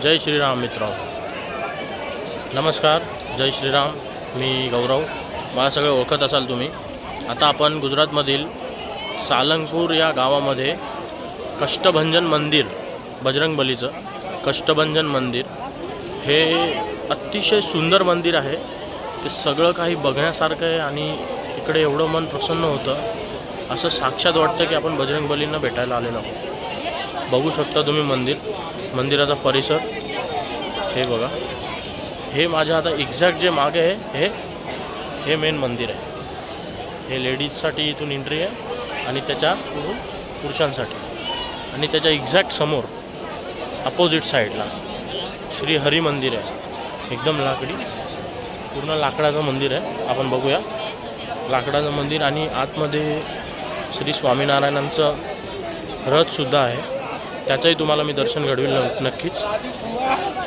जय श्रीराम मित्र, नमस्कार. जय श्रीराम. मी गौरव. मला सगळे ओळखत असाल तुम्ही. आता आपण गुजरातमधील सालंगपूर या गावामध्ये कष्टभंजन मंदिर, बजरंगबलीचं कष्टभंजन मंदिर, हे अतिशय सुंदर मंदिर आहे. ते सगळं काही बघण्यासारखं आहे आणि इकडे एवढं मन प्रसन्न होतं, असं साक्षात वाटतं की आपण बजरंगबलींना भेटायला आलेलो आहोत. बघू शकता तुम्ही मंदिराचा परिसर. हे बघा, हे माझ्या आता एक्झॅक्ट जे मागे आहे हे मेन मंदिर आहे. हे लेडीजसाठी इथून एंट्री आहे आणि त्याच्या पुरुषांसाठी. आणि त्याच्या एक्झॅक्ट समोर अपोजिट साईडला श्री हरी मंदिर आहे. एकदम लाकडी, पूर्ण लाकडाचं मंदिर आहे. आपण बघूया लाकडाचं मंदिर. आणि आतमध्ये श्री स्वामीनारायणांचं रथसुद्धा आहे. त्याचंही तुम्हाला मी दर्शन घडविल नक्कीच.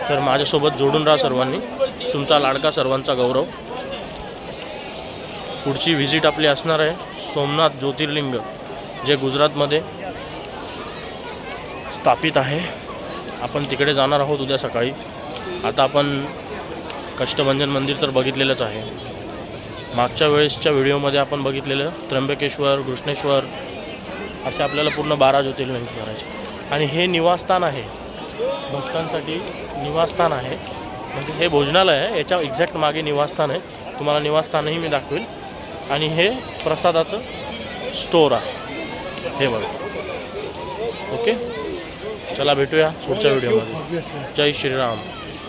तर माझ्यासोबत जोडून राहा सर्वांनी. तुमचा लाडका सर्वांचा गौरव. पुढची व्हिजिट आपली असणार आहे सोमनाथ ज्योतिर्लिंग, जे गुजरातमध्ये स्थापित आहे. आपण तिकडे जाणार आहोत उद्या सकाळी. आता आपण कष्टभंजन मंदिर तर बघितलेलंच आहे. मागच्या वेळेसच्या व्हिडिओमध्ये आपण बघितलेलं त्र्यंबकेश्वर, कृष्णेश्वर, असे आपल्याला पूर्ण 12 ज्योतिर्लिंग करायचे. आणि हे निवासस्थान आहे, भक्तांसाठी निवासस्थान आहे. म्हणजे हे भोजनालय आहे, याच्या एक्झॅक्ट मागे निवासस्थान आहे. तुम्हाला निवासस्थानही मी दाखवेल. आणि हे प्रसादाचं स्टोर आहे. हे बघा. ओके, चला भेटूया पुढच्या व्हिडिओमध्ये. जय श्रीराम.